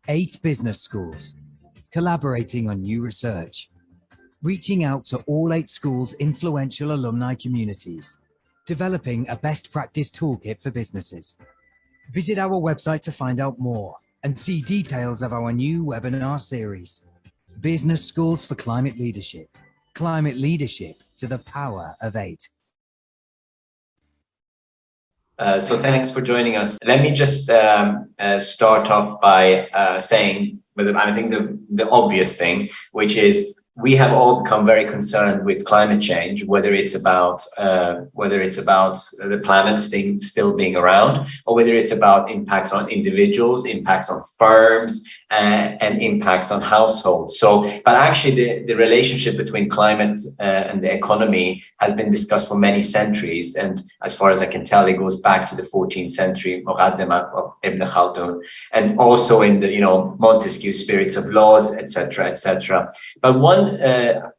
8 business schools, collaborating on new research, reaching out to all 8 schools' influential alumni communities, developing a best practice toolkit for businesses. Visit our website to find out more and see details of our new webinar series, Business Schools for Climate Leadership to the Power of 8. So thanks for joining us. Let me just start off by saying, I think the obvious thing, which is we have all become very concerned with climate change, whether it's about the planet still being around, or whether it's about impacts on individuals, impacts on firms, and impacts on households. So, but actually the relationship between climate and the economy has been discussed for many centuries. And as far as I can tell, it goes back to the 14th century, Muqaddimah of Ibn Khaldun, and also in the, Montesquieu's Spirits of Laws, etc., etc. But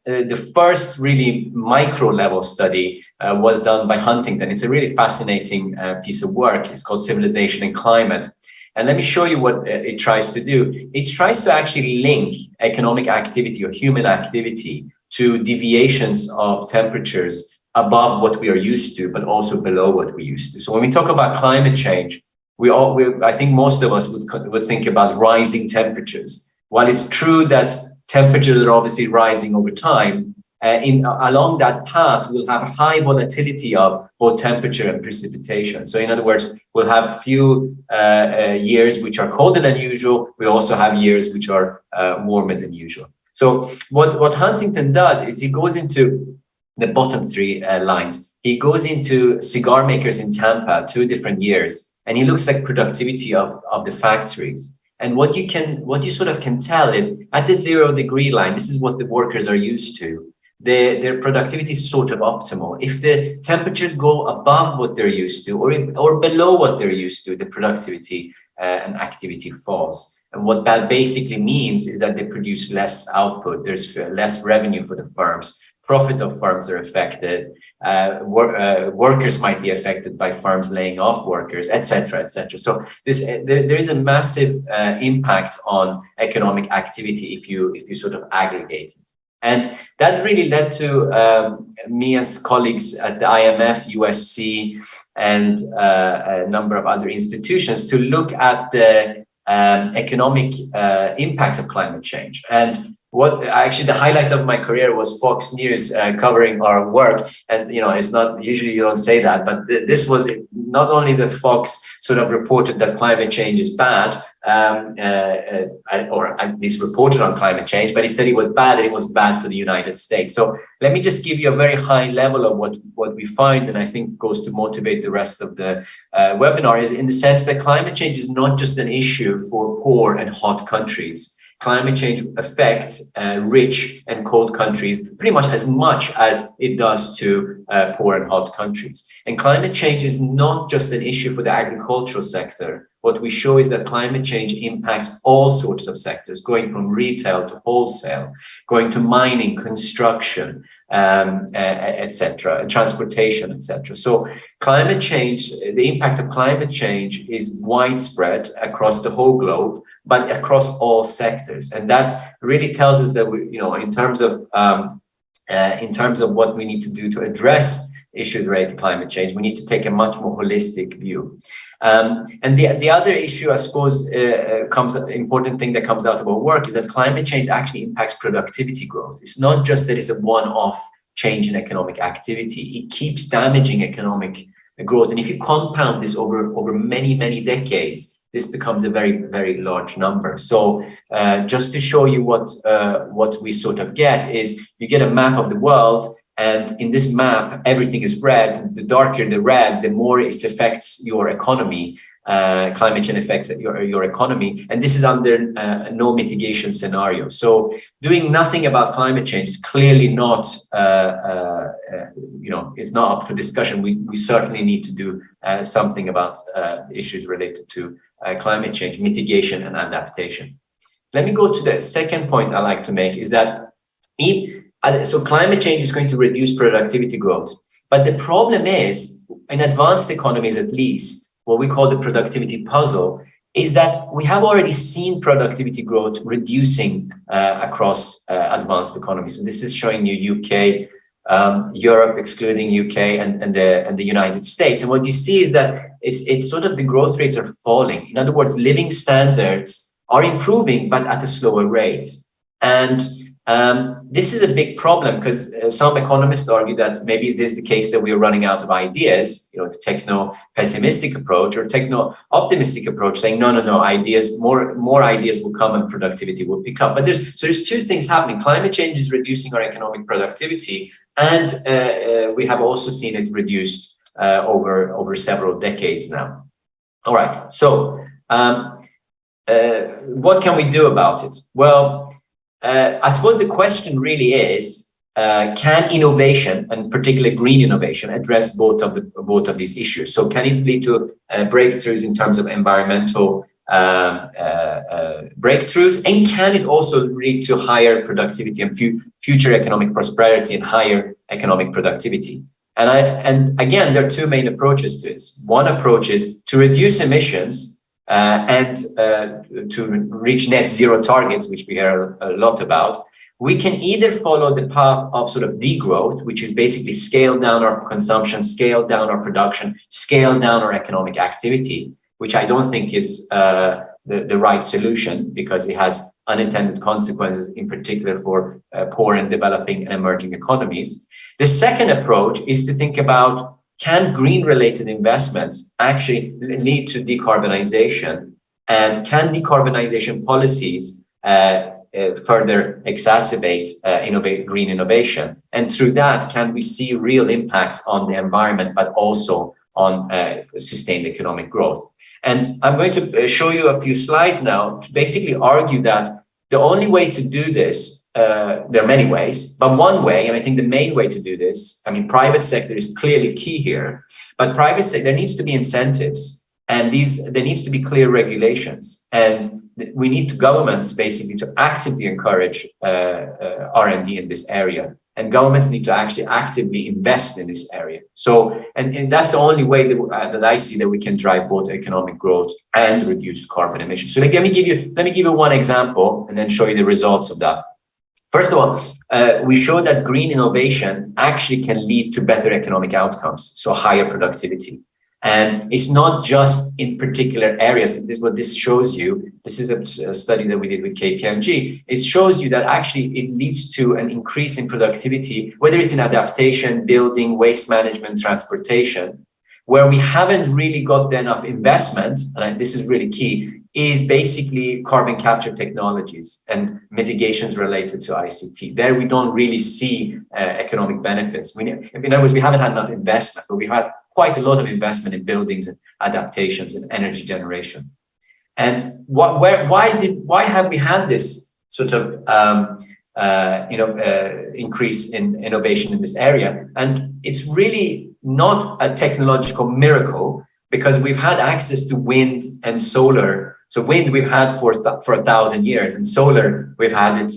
the first really micro level study was done by Huntington. It's a really fascinating piece of work. It's called Civilization and Climate. And let me show you what it tries to do. It tries to actually link economic activity or human activity to deviations of temperatures above what we are used to, but also below what we used to. So when we talk about climate change, I think most of us would think about rising temperatures. While it's true that temperatures are obviously rising over time, along that path, we'll have high volatility of both temperature and precipitation. So in other words, we'll have few years which are colder than usual. We also have years which are warmer than usual. So what Huntington does is he goes into the bottom 3 lines. He goes into cigar makers in Tampa, 2 different years, and he looks at productivity of the factories. And what you sort of can tell is at the 0 degree line, this is what the workers are used to. Their productivity is sort of optimal. If the temperatures go above what they're used to or below what they're used to, the productivity and activity falls. And what that basically means is that they produce less output. There's less revenue for the firms. Profit of firms are affected. Workers might be affected by firms laying off workers, etc., etc. So there is a massive impact on economic activity if you sort of aggregate it. And that really led to me and colleagues at the IMF, USC, and a number of other institutions to look at the economic impacts of climate change. And what actually the highlight of my career was Fox News covering our work. And, it's not usually you don't say that, but this was not only that Fox sort of reported that climate change is bad, or at least reported on climate change, but he said it was bad and it was bad for the United States. So let me just give you a very high level of what we find, and I think goes to motivate the rest of the webinar, is in the sense that climate change is not just an issue for poor and hot countries. Climate change affects rich and cold countries pretty much as it does to poor and hot countries. And climate change is not just an issue for the agricultural sector. What we show is that climate change impacts all sorts of sectors, going from retail to wholesale, going to mining, construction, etc., transportation, etc. So climate change, the impact of climate change is widespread across the whole globe, but across all sectors. And that really tells us that we, in terms of what we need to do to address issues related to climate change, we need to take a much more holistic view. And the other issue, I suppose, important thing that comes out of our work is that climate change actually impacts productivity growth. It's not just that it's a one-off change in economic activity. It keeps damaging economic growth. And if you compound this over many, many decades, this becomes a very, very large number. So just to show you what we sort of get is you get a map of the world. And in this map, everything is red. The darker the red, the more it affects your economy. Climate change affects your economy. And this is under no mitigation scenario. So doing nothing about climate change is clearly not, it's not up for discussion. We certainly need to do something about issues related to climate change, mitigation and adaptation. Let me go to the second point I like to make is that so climate change is going to reduce productivity growth. But the problem is, in advanced economies at least, what we call the productivity puzzle, is that we have already seen productivity growth reducing across advanced economies. So this is showing you UK, Europe, excluding UK, and the United States. And what you see is that it's sort of the growth rates are falling. In other words, living standards are improving, but at a slower rate. And this is a big problem because some economists argue that maybe this is the case that we are running out of ideas, the techno-pessimistic approach or techno-optimistic approach, saying no, ideas, more ideas will come and productivity will pick up. But there's two things happening. Climate change is reducing our economic productivity, and we have also seen it reduced over several decades now. All right, so what can we do about it? Well, I suppose the question really is, can innovation, and particularly green innovation, address both of these issues? So can it lead to breakthroughs in terms of environmental breakthroughs, and can it also lead to higher productivity and future economic prosperity and higher economic productivity? And again, there are two main approaches to this. One approach is to reduce emissions and to reach net zero targets, which we hear a lot about. We can either follow the path of sort of degrowth, which is basically scale down our consumption, scale down our production, scale down our economic activity, which I don't think is the right solution, because it has unintended consequences, in particular for poor and developing and emerging economies. The second approach is to think about, can green-related investments actually lead to decarbonization? And can decarbonization policies further exacerbate green innovation? And through that, can we see real impact on the environment, but also on sustained economic growth? And I'm going to show you a few slides now to basically argue that the only way to do this, there are many ways, but one way, and I think the main way to do this, I mean, private sector is clearly key here, but private sector, there needs to be incentives, and there needs to be clear regulations, and we need governments basically to actively encourage R&D in this area, and governments need to actually actively invest in this area. So, and that's the only way that I see that we can drive both economic growth and reduce carbon emissions. So let me give you one example and then show you the results of that. First of all, we show that green innovation actually can lead to better economic outcomes, so higher productivity. And it's not just in particular areas. This is what this shows you. This is a study that we did with KPMG. It shows you that actually it leads to an increase in productivity, whether it's in adaptation, building, waste management, transportation. Where we haven't really got enough investment, and this is really key, is basically carbon capture technologies and mitigations related to ICT. There we don't really see economic benefits. In other words, we haven't had enough investment, but we've had quite a lot of investment in buildings and adaptations and energy generation. And why have we had this sort of increase in innovation in this area? And it's really not a technological miracle, because we've had access to wind and solar. So wind we've had for 1,000 years, and solar we've had it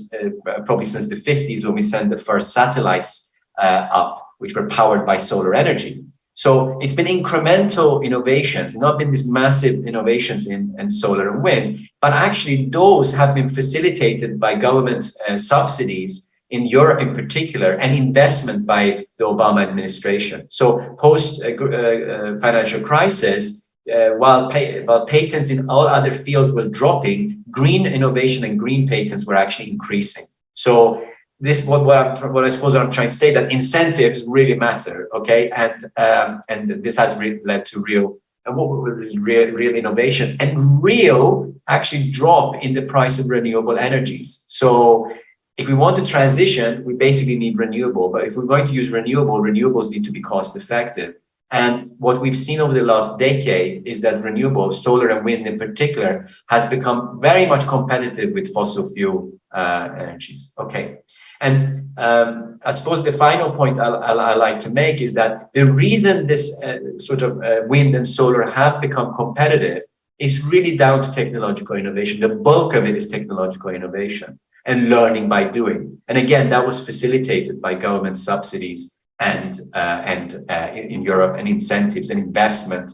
probably since the 50s, when we sent the first satellites up, which were powered by solar energy. So it's been incremental innovations, not been these massive innovations in solar and wind, but actually those have been facilitated by government subsidies in Europe in particular, and investment by the Obama administration. So post financial crisis, while patents in all other fields were dropping, green innovation and green patents were actually increasing. So this what I suppose I'm trying to say, that incentives really matter, okay? And this has led to real innovation and real actually drop in the price of renewable energies. So if we want to transition, we basically need renewable. But if we're going to use renewables need to be cost effective. And what we've seen over the last decade is that renewables, solar and wind in particular, has become very much competitive with fossil fuel energies. Okay. And I suppose the final point I like to make is that the reason this sort of wind and solar have become competitive is really down to technological innovation. The bulk of it is technological innovation and learning by doing. And again, that was facilitated by government subsidies and in Europe, and incentives and investment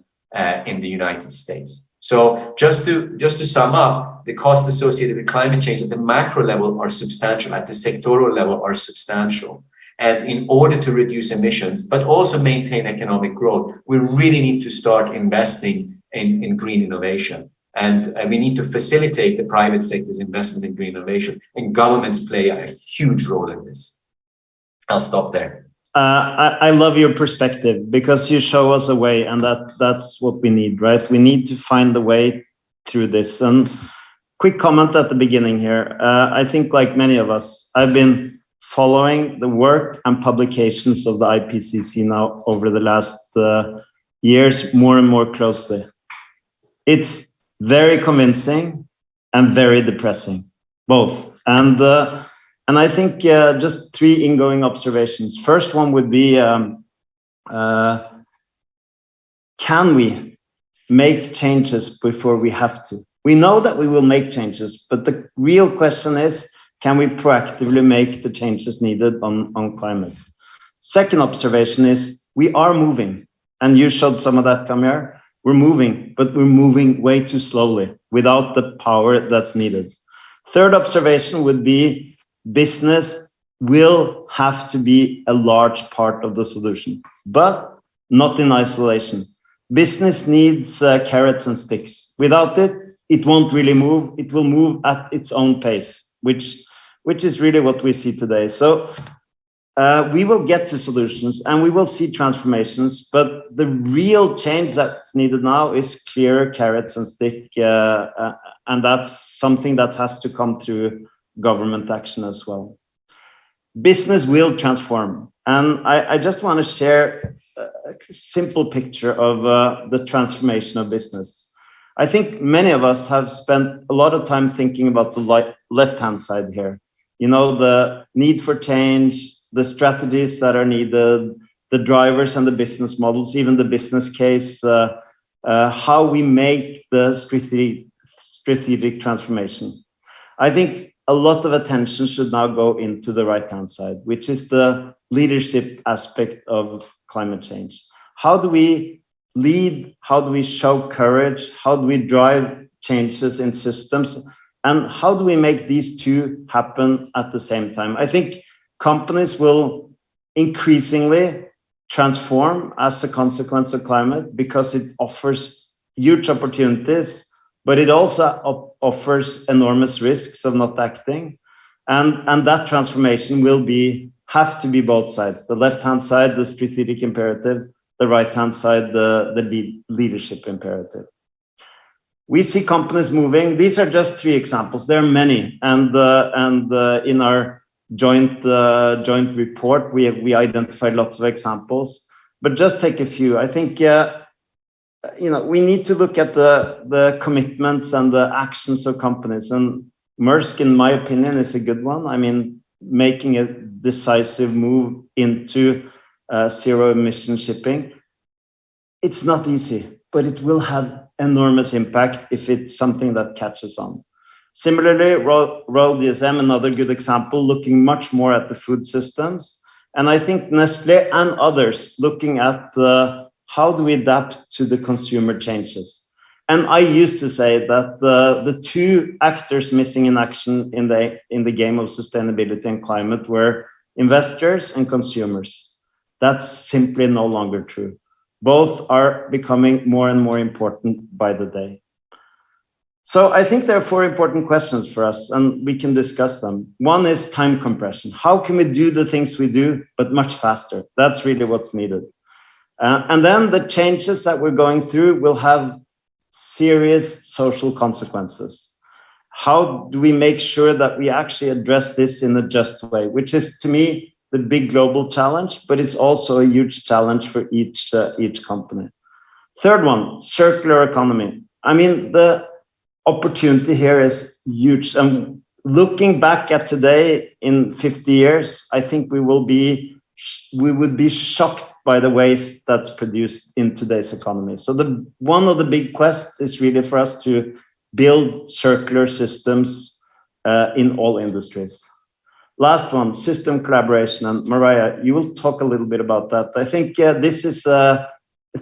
in the United States. So just to sum up, the costs associated with climate change at the macro level are substantial, at the sectoral level are substantial. And in order to reduce emissions, but also maintain economic growth, we really need to start investing in green innovation. And we need to facilitate the private sector's investment in green innovation. And governments play a huge role in this. I'll stop there. I love your perspective, because you show us a way, and that's what we need, right? We need to find the way through this. And quick comment at the beginning here. I think, like many of us, I've been following the work and publications of the IPCC now over the last years more and more closely. It's very convincing and very depressing, both. And I think just three ingoing observations. First one would be, can we make changes before we have to? We know that we will make changes, but the real question is, can we proactively make the changes needed on climate? Second observation is, we are moving, and you showed some of that, Kamir. We're moving, but we're moving way too slowly without the power that's needed. Third observation would be, business will have to be a large part of the solution, but not in isolation. Business needs carrots and sticks. Without it, it won't really move. It will move at its own pace, which is really what we see today. So we will get to solutions and we will see transformations, but the real change that's needed now is clear carrots and stick, and that's something that has to come through government action as well. Business will transform, and I just want to share a simple picture of the transformation of business. I think many of us have spent a lot of time thinking about the left-hand side here. You know, the need for change, the strategies that are needed, the drivers and the business models, even the business case, how we make the strategic transformation. I think a lot of attention should now go into the right-hand side, which is the leadership aspect of climate change. How do we lead? How do we show courage? How do we drive changes in systems? And how do we make these two happen at the same time? I think companies will increasingly transform as a consequence of climate, because it offers huge opportunities, but it also offers enormous risks of not acting. And that transformation will have to be both sides. The left-hand side, the strategic imperative, the right-hand side, the leadership imperative. We see companies moving. These are just three examples. There are many, and in our joint report, we identified lots of examples. But just take a few. I think we need to look at the commitments and the actions of companies. And Maersk, in my opinion, is a good one. I mean, making a decisive move into zero emission shipping. It's not easy, but it will have enormous impact if it's something that catches on. Similarly, Royal DSM, another good example, looking much more at the food systems. And I think Nestlé and others looking at how do we adapt to the consumer changes. And I used to say that the two actors missing in action in the game of sustainability and climate were investors and consumers. That's simply no longer true. Both are becoming more and more important by the day. So I think there are four important questions for us, and we can discuss them. One is time compression. How can we do the things we do, but much faster? That's really what's needed. And then the changes that we're going through will have serious social consequences. How do we make sure that we actually address this in a just way, which is, to me, the big global challenge, but it's also a huge challenge for each company. Third one, circular economy. I mean, the opportunity here is huge. And looking back at today in 50 years, I think we would be shocked by the waste that's produced in today's economy. So one of the big quests is really for us to build circular systems in all industries. Last one, system collaboration. And Mariah, you will talk a little bit about that. I think this is a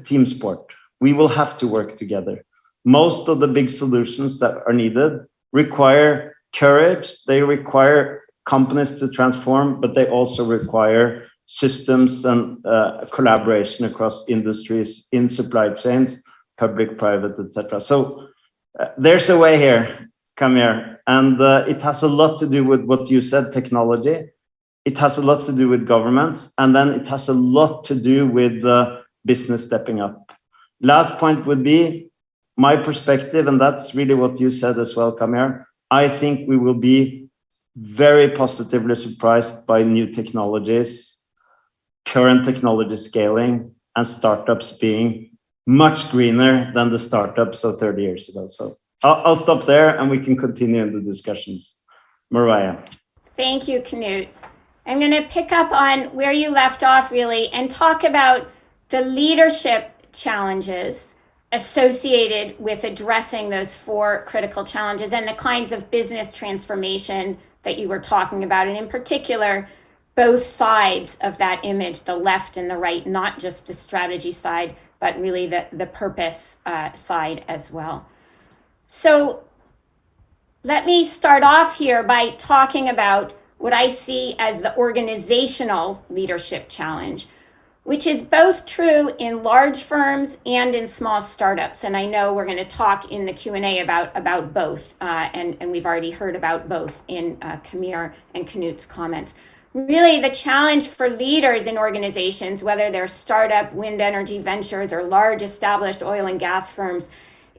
team sport. We will have to work together. most of the big solutions that are needed require courage. They require companies to transform, but they also require systems and collaboration across industries in supply chains, public, private, etc. So there's a way here, come here, and it has a lot to do with what you said, technology. It has a lot to do with governments, and then it has a lot to do with business stepping up. Last point would be my perspective, and that's really what you said as well, Kamir. I think we will be very positively surprised by new technologies, current technology scaling, and startups being much greener than the startups of 30 years ago. So I'll stop there and we can continue in the discussions. Mariah. Thank you, Knut. I'm going to pick up on where you left off really and talk about the leadership challenges associated with addressing those 4 critical challenges and the kinds of business transformation that you were talking about, and in particular, both sides of that image, the left and the right, not just the strategy side, but really the purpose side as well. So let me start off here by talking about what I see as the organizational leadership challenge, which is both true in large firms and in small startups. And I know we're going to talk in the Q&A about both, and we've already heard about both in Kamir and Knut's comments. Really, the challenge for leaders in organizations, whether they're startup, wind energy ventures, or large established oil and gas firms,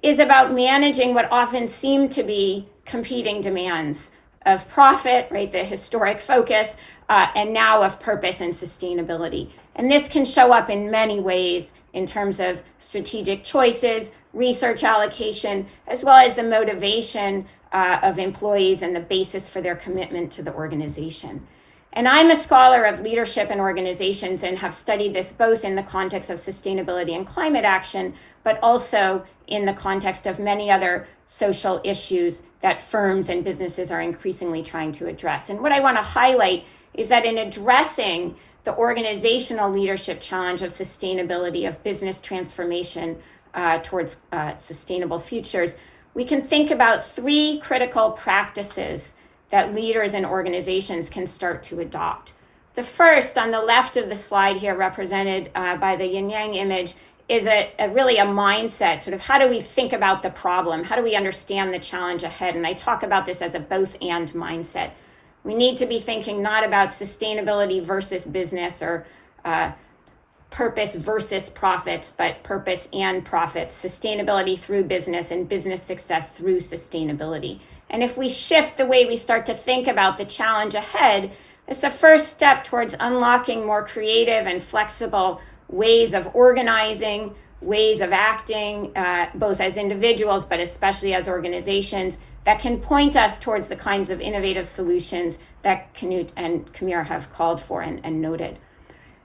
is about managing what often seem to be competing demands of profit, right, the historic focus, and now of purpose and sustainability. And this can show up in many ways in terms of strategic choices, research allocation, as well as the motivation of employees and the basis for their commitment to the organization. And I'm a scholar of leadership and organizations and have studied this both in the context of sustainability and climate action, but also in the context of many other social issues that firms and businesses are increasingly trying to address. And what I want to highlight is that in addressing the organizational leadership challenge of sustainability, of business transformation towards sustainable futures, we can think about 3 critical practices that leaders and organizations can start to adopt. The first, on the left of the slide here, represented by the yin-yang image, is really a mindset, sort of how do we think about the problem? How do we understand the challenge ahead? And I talk about this as a both-and mindset. We need to be thinking not about sustainability versus business or purpose versus profits, but purpose and profits, sustainability through business and business success through sustainability. And if we shift the way we start to think about the challenge ahead, it's the first step towards unlocking more creative and flexible ways of organizing, ways of acting, both as individuals, but especially as organizations, that can point us towards the kinds of innovative solutions that Knut and Kamir have called for and noted.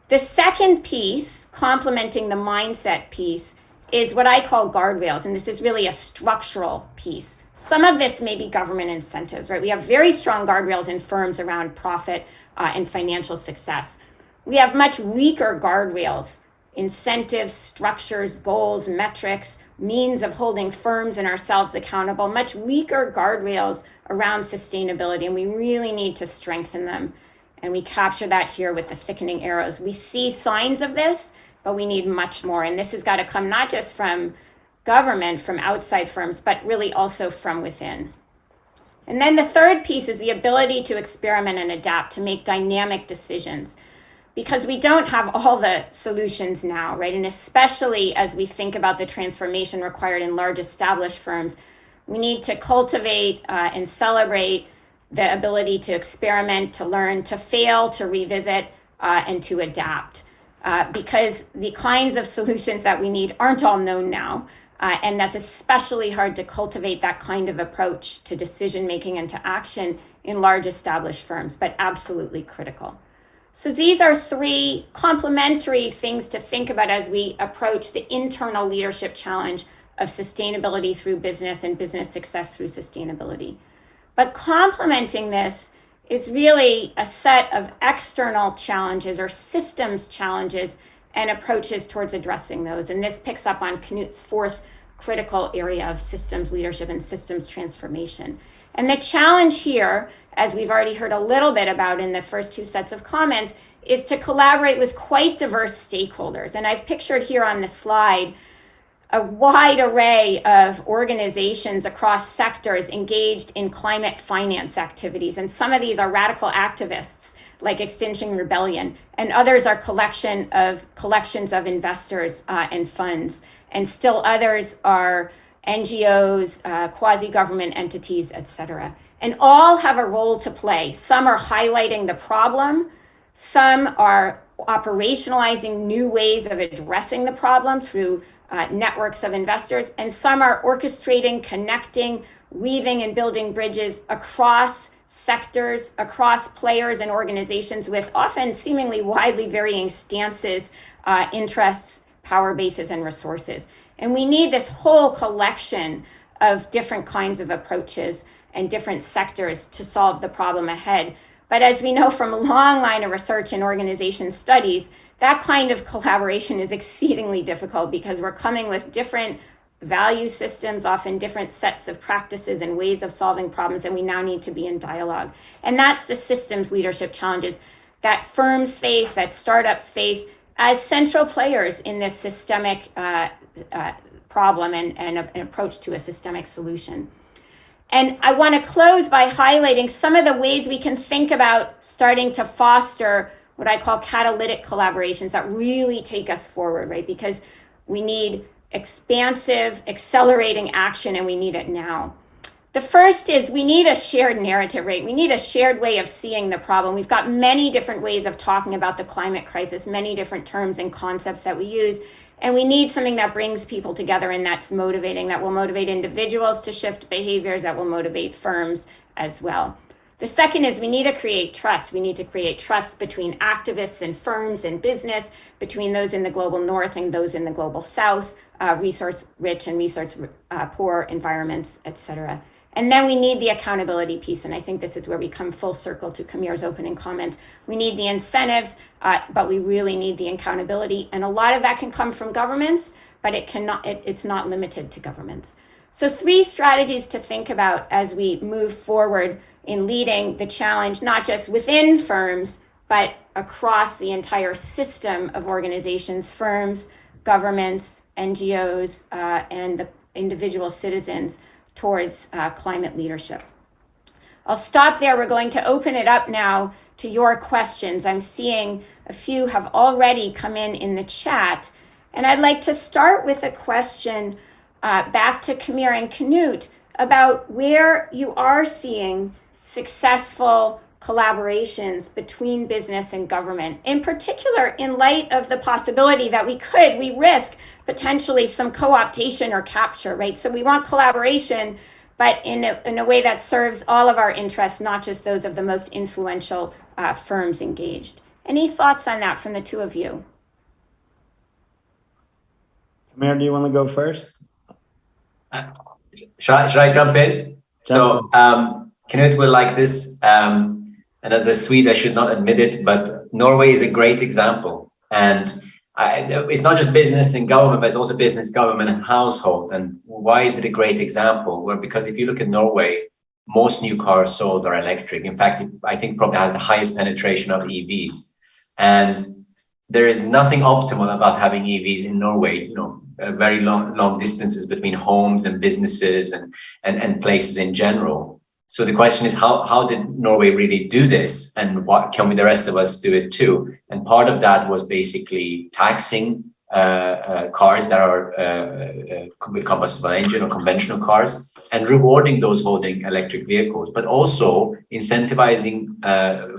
The second piece, complementing the mindset piece, is what I call guardrails, and this is really a structural piece. Some of this may be government incentives, right? We have very strong guardrails in firms around profit and financial success. We have much weaker guardrails, incentives, structures, goals, metrics, means of holding firms and ourselves accountable, much weaker guardrails around sustainability, and we really need to strengthen them. And we capture that here with the thickening arrows. We see signs of this, but we need much more. And this has got to come not just from government, from outside firms, but really also from within. And then the third piece is the ability to experiment and adapt, to make dynamic decisions, because we don't have all the solutions now, right? And especially as we think about the transformation required in large established firms, we need to cultivate and celebrate the ability to experiment, to learn, to fail, to revisit, and to adapt, because the kinds of solutions that we need aren't all known now. And that's especially hard to cultivate that kind of approach to decision making and to action in large established firms, but absolutely critical. So these are 3 complementary things to think about as we approach the internal leadership challenge of sustainability through business and business success through sustainability. But complementing this is really a set of external challenges or systems challenges and approaches towards addressing those. And this picks up on Knut's 4th critical area of systems leadership and systems transformation. And the challenge here, as we've already heard a little bit about in the first two sets of comments, is to collaborate with quite diverse stakeholders. And I've pictured here on the slide a wide array of organizations across sectors engaged in climate finance activities. And some of these are radical activists like Extinction Rebellion, and others are collections of investors and funds. And still others are NGOs, quasi-government entities, etc. And all have a role to play. Some are highlighting the problem. Some are operationalizing new ways of addressing the problem through networks of investors. And some are orchestrating, connecting, weaving, and building bridges across sectors, across players and organizations with often seemingly widely varying stances, interests, power bases, and resources. And we need this whole collection of different kinds of approaches and different sectors to solve the problem ahead. But as we know from a long line of research and organization studies, that kind of collaboration is exceedingly difficult because we're coming with different value systems, often different sets of practices and ways of solving problems, and we now need to be in dialogue. And that's the systems leadership challenges that firms face, that startups face, as central players in this systemic problem and an approach to a systemic solution. And I want to close by highlighting some of the ways we can think about starting to foster what I call catalytic collaborations that really take us forward, right? Because we need expansive, accelerating action, and we need it now. The first is we need a shared narrative, right? We need a shared way of seeing the problem. We've got many different ways of talking about the climate crisis, many different terms and concepts that we use, and we need something that brings people together and that's motivating, that will motivate individuals to shift behaviors, that will motivate firms as well. The second is we need to create trust. We need to create trust between activists and firms and business, between those in the global north and those in the global south, resource-rich and resource-poor environments, et cetera. And then we need the accountability piece, and I think this is where we come full circle to Kamir's opening comments. We need the incentives, but we really need the accountability, and a lot of that can come from governments, but it's not limited to governments. So 3 strategies to think about as we move forward in leading the challenge, not just within firms, but across the entire system of organizations, firms, governments, NGOs, and the individual citizens towards climate leadership. I'll stop there. We're going to open it up now to your questions. I'm seeing a few have already come in the chat. And I'd like to start with a question back to Kamir and Knut about where you are seeing successful collaborations between business and government, in particular in light of the possibility that we risk potentially some co-optation or capture, right? So we want collaboration, but in a way that serves all of our interests, not just those of the most influential firms engaged. Any thoughts on that from the two of you? Kamir, do you want to go first? Should I jump in? So Knut will like this. And as a Swede, I should not admit it, but Norway is a great example. And it's not just business and government, but it's also business, government, and household. And why is it a great example? Well, because if you look at Norway, most new cars sold are electric. In fact, I think probably has the highest penetration of EVs. And there is nothing optimal about having EVs in Norway, very long distances between homes and businesses and places in general. So the question is, how did Norway really do this, and what can the rest of us do it too? And part of that was basically taxing cars that are with combustible engine or conventional cars, and rewarding those holding electric vehicles, but also incentivizing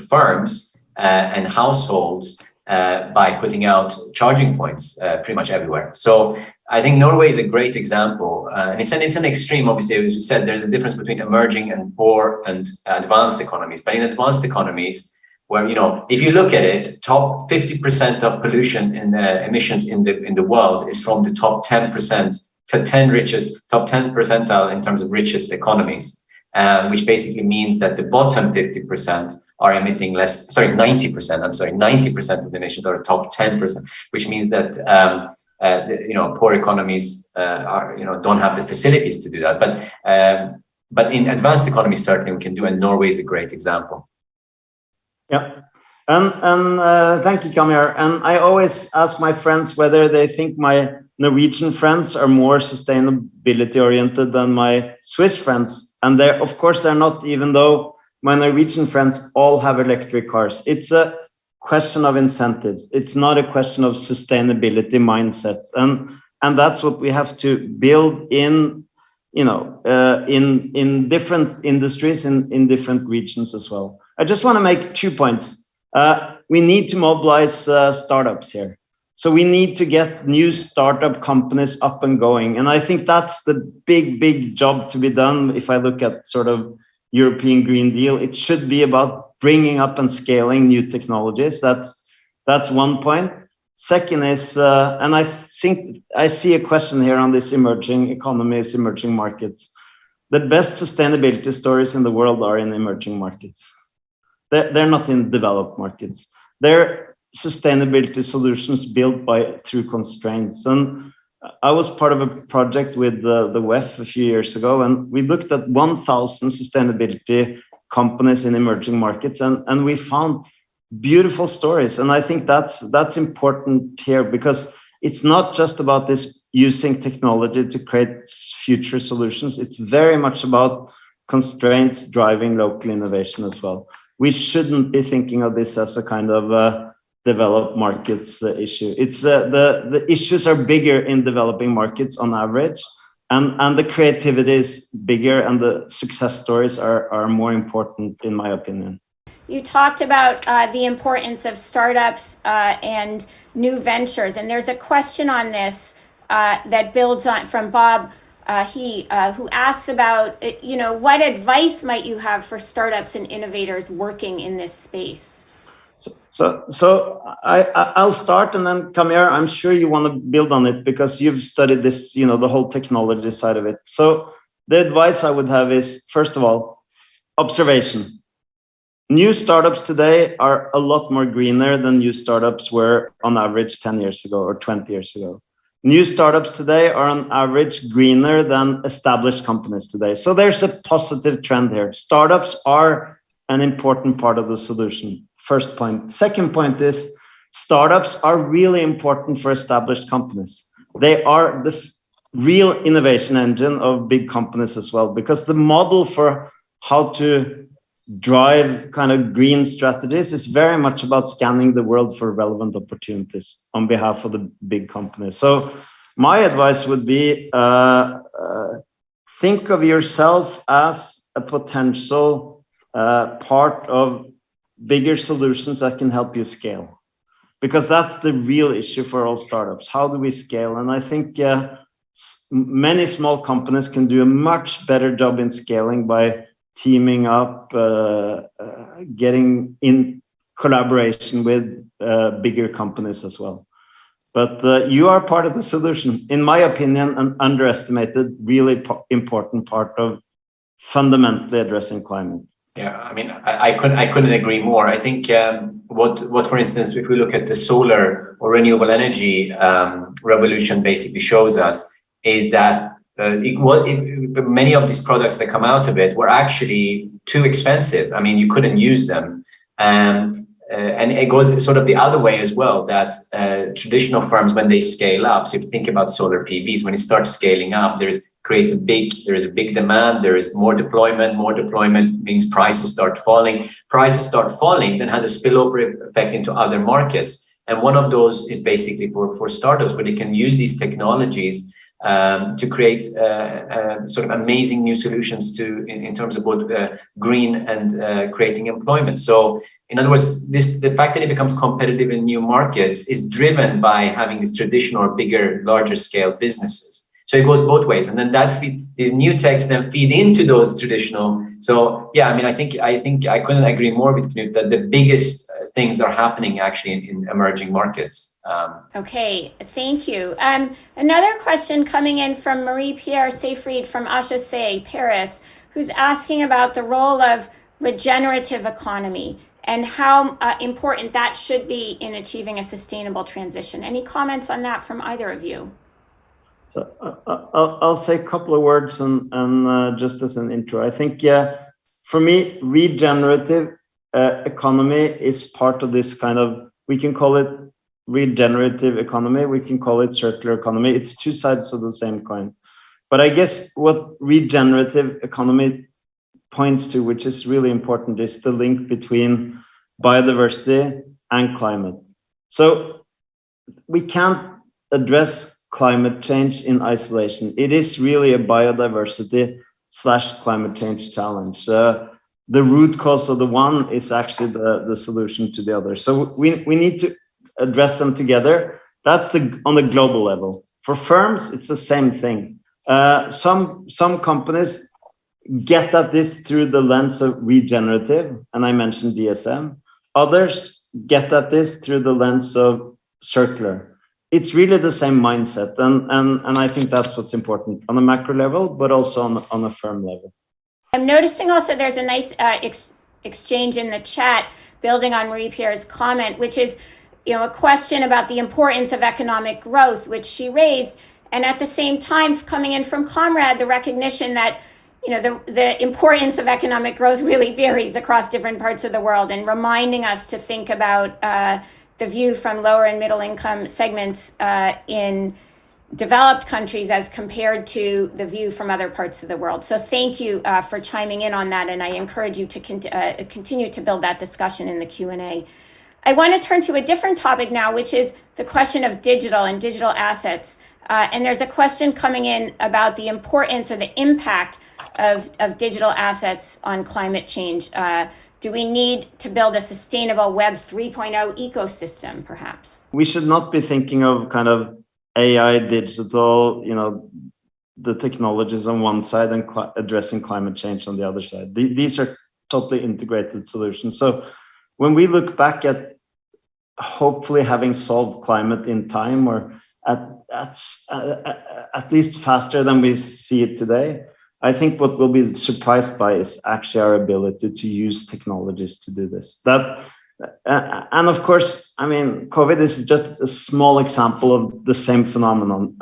firms and households by putting out charging points pretty much everywhere. So I think Norway is a great example, and it's an extreme. Obviously, as you said, there's a difference between emerging and poor and advanced economies. But in advanced economies, where if you look at it, top 50% of pollution in emissions in the world is from the top 10%, top 10 percentile in terms of richest economies, which basically means that the bottom 50% are emitting less. 90%. 90% of the emissions are top 10%, which means that poor economies don't have the facilities to do that. But in advanced economies, certainly we can do, and Norway is a great example. Yeah. And thank you, Kamir. And I always ask my friends whether they think my Norwegian friends are more sustainability oriented than my Swiss friends. And of course, they're not, even though my Norwegian friends all have electric cars. It's a question of incentives. It's not a question of sustainability mindset. And that's what we have to build in, in different industries, in different regions as well. I just want to make 2 points. We need to mobilize startups here. So we need to get new startup companies up and going. And I think that's the big job to be done. If I look at sort of European Green Deal, it should be about bringing up and scaling new technologies. That's one point. Second is, and I think I see a question here on this emerging economies, emerging markets. The best sustainability stories in the world are in emerging markets. They're not in developed markets. They're sustainability solutions built through constraints. And I was part of a project with the WEF a few years ago, and we looked at 1,000 sustainability companies in emerging markets, and we found beautiful stories. And I think that's important here, because it's not just about this using technology to create future solutions. It's very much about constraints driving local innovation as well. We shouldn't be thinking of this as a kind of developed markets issue. It's the issues are bigger in developing markets on average, and the creativity is bigger, and the success stories are more important, in my opinion. You talked about the importance of startups and new ventures, and there's a question on this that builds on from Bob who asks about, what advice might you have for startups and innovators working in this space? So I'll start, and then Kamir, I'm sure you want to build on it because you've studied this, the whole technology side of it. So the advice I would have is, first of all, observation. New startups today are a lot more greener than new startups were on average 10 years ago or 20 years ago. New startups today are on average greener than established companies today. So there's a positive trend here. Startups are an important part of the solution. First point. Second point is startups are really important for established companies. They are the real innovation engine of big companies as well, because the model for how to drive kind of green strategies is very much about scanning the world for relevant opportunities on behalf of the big companies. So my advice would be think of yourself as a potential part of bigger solutions that can help you scale, because that's the real issue for all startups. How do we scale? And I think many small companies can do a much better job in scaling by teaming up, getting in collaboration with bigger companies as well. But you are part of the solution, in my opinion, an underestimated, really important part of fundamentally addressing climate. Yeah, I mean, I couldn't agree more. I think what, for instance, if we look at the solar or renewable energy revolution basically shows us is that many of these products that come out of it were actually too expensive. I mean, you couldn't use them. And it goes sort of the other way as well, that traditional firms, when they scale up, so if you think about solar PVs, when it starts scaling up, there is a big demand, there is more deployment means prices start falling, then has a spillover effect into other markets. And one of those is basically for startups, where they can use these technologies to create sort of amazing new solutions in terms of both green and creating employment. So in other words, the fact that it becomes competitive in new markets is driven by having these traditional or bigger, larger scale businesses. So it goes both ways, and then these new techs then feed into those traditional. So yeah, I mean, I think I couldn't agree more with Knut that the biggest things are happening actually in emerging markets. Okay, thank you. Another question coming in from Marie-Pierre Seyfried from HEC Paris, who's asking about the role of regenerative economy and how important that should be in achieving a sustainable transition. Any comments on that from either of you? So I'll say a couple of words and just as an intro. I think, for me, regenerative economy is part of this kind of, we can call it regenerative economy, we can call it circular economy. It's two sides of the same coin. But I guess what regenerative economy points to, which is really important, is the link between biodiversity and climate. So we can't address climate change in isolation. It is really a biodiversity / climate change challenge. The root cause of the one is actually the solution to the other. So we need to address them together. That's on the global level. For firms, it's the same thing. Some companies get at this through the lens of regenerative, and I mentioned DSM. Others get at this through the lens of circular. It's really the same mindset, and I think that's what's important on a macro level, but also on a firm level. I'm noticing also there's a nice exchange in the chat, building on Marie-Pierre's comment, which is, a question about the importance of economic growth, which she raised, and at the same time, coming in from Comrade, the recognition that the importance of economic growth really varies across different parts of the world, and reminding us to think about the view from lower and middle income segments in developed countries as compared to the view from other parts of the world. So thank you for chiming in on that, and I encourage you to continue to build that discussion in the Q&A. I want to turn to a different topic now, which is the question of digital and digital assets. And there's a question coming in about the importance or the impact of digital assets on climate change. Do we need to build a sustainable Web 3.0 ecosystem, perhaps? We should not be thinking of kind of AI, digital, the technologies on one side and addressing climate change on the other side. These are totally integrated solutions. So when we look back at hopefully having solved climate in time, or at least faster than we see it today, I think what we'll be surprised by is actually our ability to use technologies to do this. And of course, I mean, COVID is just a small example of the same phenomenon.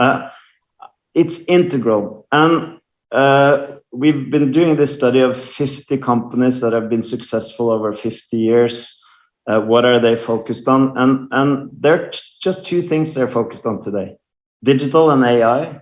It's integral. And we've been doing this study of 50 companies that have been successful over 50 years. What are they focused on? And there are just two things they're focused on today: digital and AI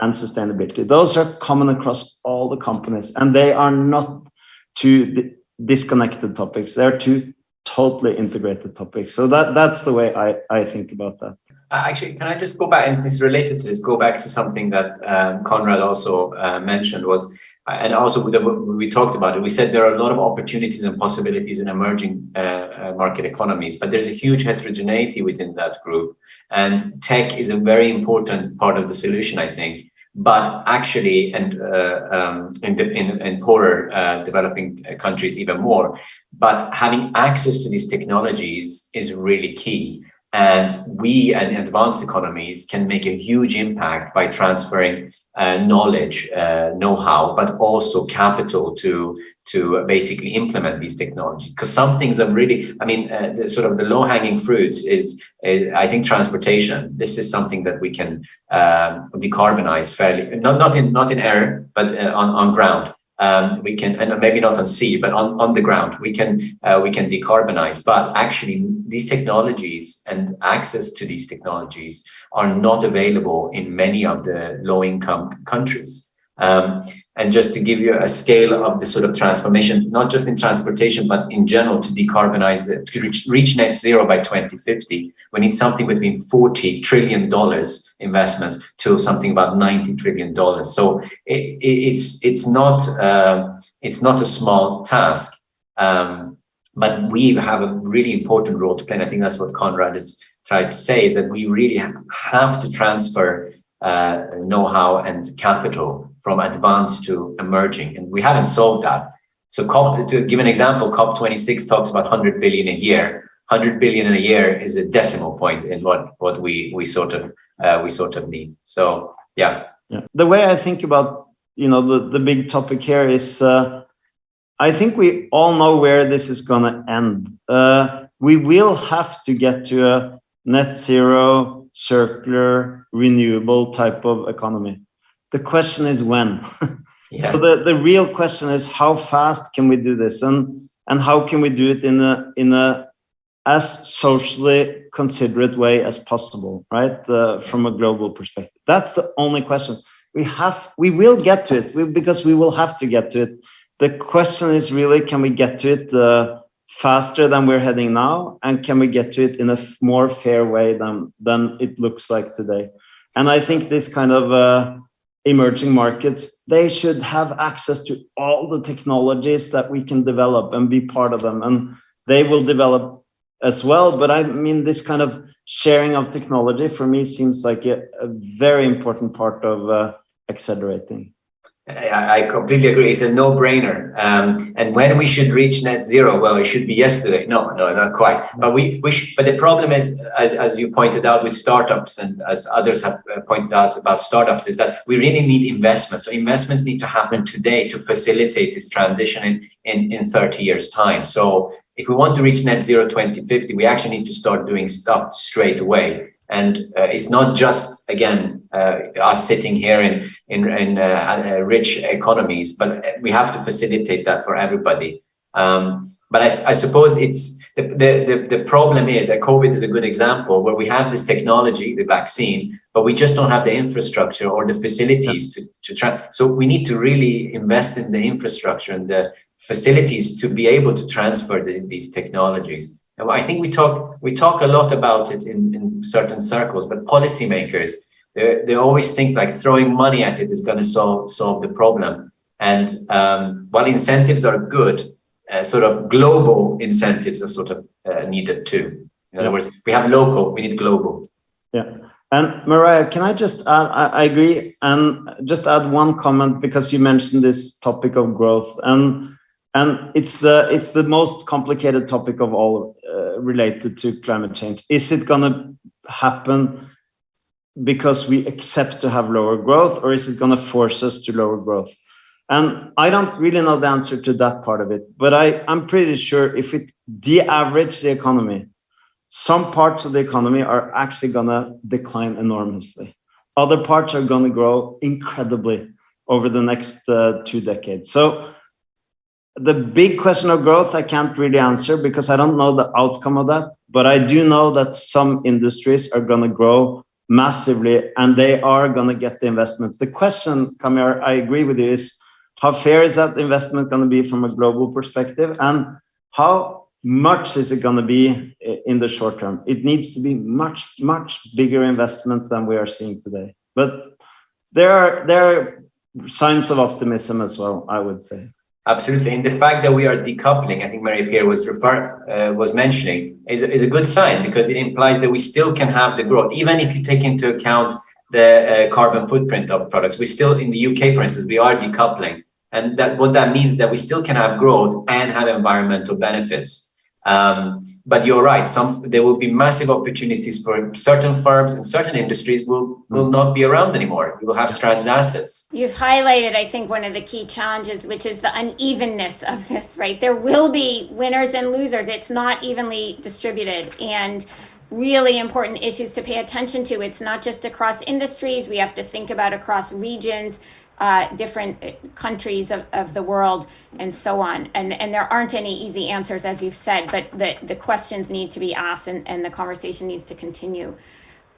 and sustainability. Those are common across all the companies, and they are not two disconnected topics. They're two totally integrated topics. So that's the way I think about that. Actually, can I just go back, and it's related to this, go back to something that Conrad also mentioned was, and also we talked about it, we said there are a lot of opportunities and possibilities in emerging market economies, but there's a huge heterogeneity within that group. And tech is a very important part of the solution, I think. But actually, and in poorer developing countries even more, but having access to these technologies is really key. And we and advanced economies can make a huge impact by transferring knowledge, know-how, but also capital to basically implement these technologies. Because some things are really, I mean, the low-hanging fruits is I think transportation. This is something that we can decarbonize fairly, not in air, but on ground. We can, and maybe not on sea, but on the ground, we can decarbonize. But actually, these technologies and access to these technologies are not available in many of the low-income countries. And just to give you a scale of the sort of transformation, not just in transportation, but in general, to decarbonize, to reach net zero by 2050, we need something between $40 trillion investments to something about $90 trillion. So it's not a small task, but we have a really important role to play. And I think that's what Conrad is trying to say, is that we really have to transfer know-how and capital from advanced to emerging, and we haven't solved that. So to give an example, COP26 talks about 100 billion a year. 100 billion a year is a decimal point in what we sort of need. So yeah. The way I think about the big topic here is I think we all know where this is going to end. We will have to get to a net zero, circular, renewable type of economy. The question is when. Yeah. So the real question is how fast can we do this, and how can we do it in a as socially considerate way as possible, right? From a global perspective. That's the only question. We will get to it because we will have to get to it. The question is really, can we get to it faster than we're heading now? And can we get to it in a more fair way than it looks like today? And I think this kind of emerging markets, they should have access to all the technologies that we can develop and be part of them. And they will develop as well. But I mean, this kind of sharing of technology for me seems like a very important part of accelerating. I completely agree. It's a no-brainer. And when we should reach net zero, well, it should be yesterday. No, not quite. But but the problem is, as you pointed out with startups, and as others have pointed out about startups, is that we really need investment. So investments need to happen today to facilitate this transition in 30 years' time. So if we want to reach net zero 2050, we actually need to start doing stuff straight away. And it's not just, again, us sitting here in rich economies, but we have to facilitate that for everybody. But I suppose it's the problem is that COVID is a good example where we have this technology, the vaccine, but we just don't have the infrastructure or the facilities to try. So we need to really invest in the infrastructure and the facilities to be able to transfer these technologies. And I think we talk a lot about it in certain circles, but policymakers, they always think like throwing money at it is going to solve the problem. And while incentives are good, sort of global incentives are sort of needed too. In other words, we have local, we need global. Yeah. And Mariah, can I just add, I agree, and just add one comment, because you mentioned this topic of growth, and it's the most complicated topic of all related to climate change. Is it going to happen because we accept to have lower growth, or is it going to force us to lower growth? And I don't really know the answer to that part of it, but I'm pretty sure if it de-average the economy, some parts of the economy are actually going to decline enormously. Other parts are going to grow incredibly over the next 2 decades. So the big question of growth, I can't really answer because I don't know the outcome of that, but I do know that some industries are going to grow massively and they are going to get the investments. The question, Kamir, I agree with you, is how fair is that investment going to be from a global perspective, and how much is it going to be in the short term? It needs to be much, much bigger investments than we are seeing today. But there are signs of optimism as well, I would say. Absolutely, and the fact that we are decoupling, I think Marie-Pierre was mentioning, is a good sign, because it implies that we still can have the growth, even if you take into account the carbon footprint of products. We still, in the UK, for instance, we are decoupling, and what that means is that we still can have growth and have environmental benefits. But you're right, there will be massive opportunities for certain firms, and certain industries will not be around anymore. We will have stranded assets. You've highlighted, I think, one of the key challenges, which is the unevenness of this, right? There will be winners and losers. It's not evenly distributed, and really important issues to pay attention to. It's not just across industries. We have to think about across regions, different countries of the world, and so on. And there aren't any easy answers, as you've said, but the questions need to be asked, and the conversation needs to continue.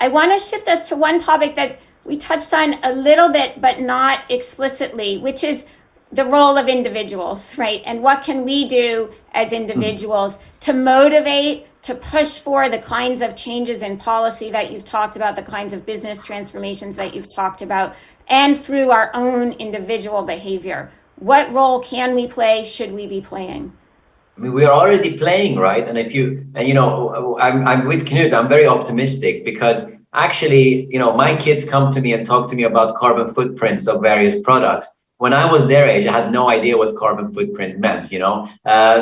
I want to shift us to one topic that we touched on a little bit, but not explicitly, which is the role of individuals, right? And what can we do as individuals to motivate, to push for the kinds of changes in policy that you've talked about, the kinds of business transformations that you've talked about, and through our own individual behavior? What role can we play? Should we be playing? I mean, we are already playing, right? And I'm with Knut. I'm very optimistic, because actually, my kids come to me and talk to me about carbon footprints of various products. When I was their age, I had no idea what carbon footprint meant,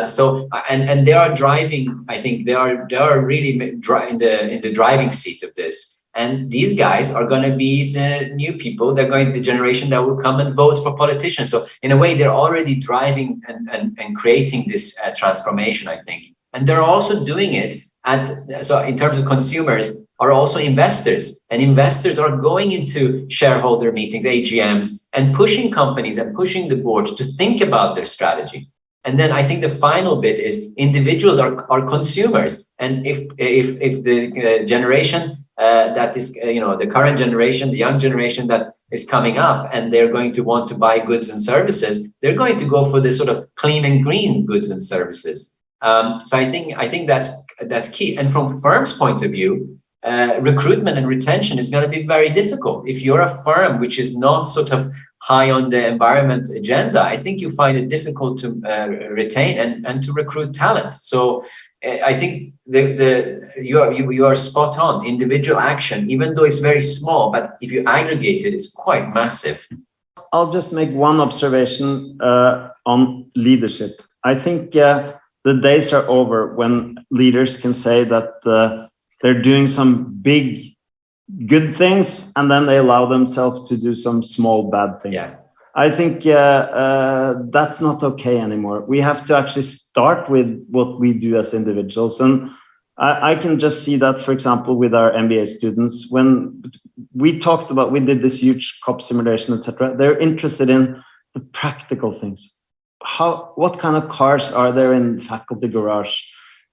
So, and they are driving. I think they are really in the driving seat of this. And these guys are going to be the new people. They're going the generation that will come and vote for politicians. So in a way, they're already driving and creating this transformation, I think. And they're also doing it so in terms of consumers are also investors, and investors are going into shareholder meetings, AGMs, and pushing companies and pushing the boards to think about their strategy. And then I think the final bit is individuals are consumers. And if the generation that is, the current generation, the young generation that is coming up, and they're going to want to buy goods and services, they're going to go for this sort of clean and green goods and services. So I think that's key. And from firms' point of view, recruitment and retention is going to be very difficult. If you're a firm which is not sort of high on the environment agenda, I think you find it difficult to retain and to recruit talent. So I think you are spot on. Individual action, even though it's very small, but if you aggregate it, it's quite massive. I'll just make one observation on leadership. I think the days are over when leaders can say that they're doing some big good things and then they allow themselves to do some small bad things. Yeah. I think that's not okay anymore. We have to actually start with what we do as individuals. And I can just see that, for example, with our MBA students, when we did this huge COP simulation, etc. They're interested in the practical things. What kind of cars are there in faculty garage?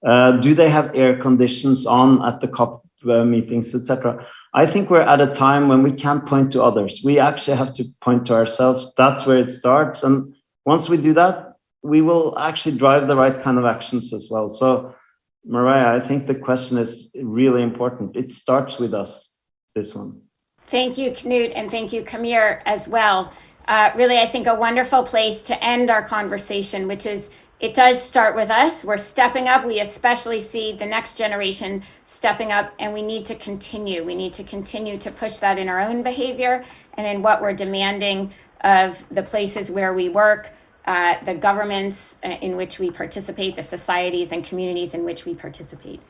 Do they have air conditions on at the COP meetings, etc.? I think we're at a time when we can't point to others. We actually have to point to ourselves. That's where it starts. And once we do that, we will actually drive the right kind of actions as well. So, Mariah, I think the question is really important. It starts with us, this one. Thank you, Knut, and thank you, Kamir, as well. Really, I think a wonderful place to end our conversation, which is it does start with us. We're stepping up. We especially see the next generation stepping up, and we need to continue. We need to continue to push that in our own behavior and in what we're demanding of the places where we work, the governments in which we participate, the societies and communities in which we participate.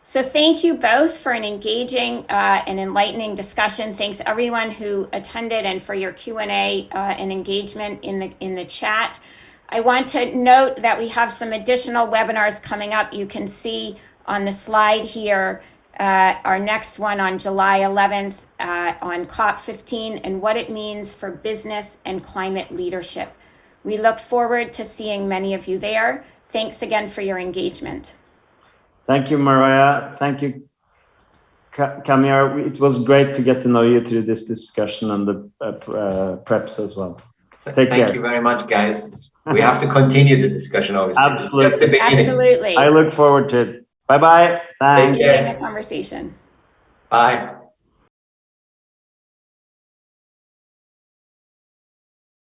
So thank you both for an engaging and enlightening discussion. Thanks everyone who attended and for your Q&A and engagement in the chat. I want to note that we have some additional webinars coming up. You can see on the slide here our next one on July 11th on COP15 and what it means for business and climate leadership. We look forward to seeing many of you there. Thanks again for your engagement. Thank you, Mariah. Thank you, Kamir. It was great to get to know you through this discussion and the preps as well. Take care. Thank you very much, guys. We have to continue the discussion, obviously. Absolutely. Absolutely. I look forward to it. Bye-bye. Thanks. Thank you for the conversation. Bye.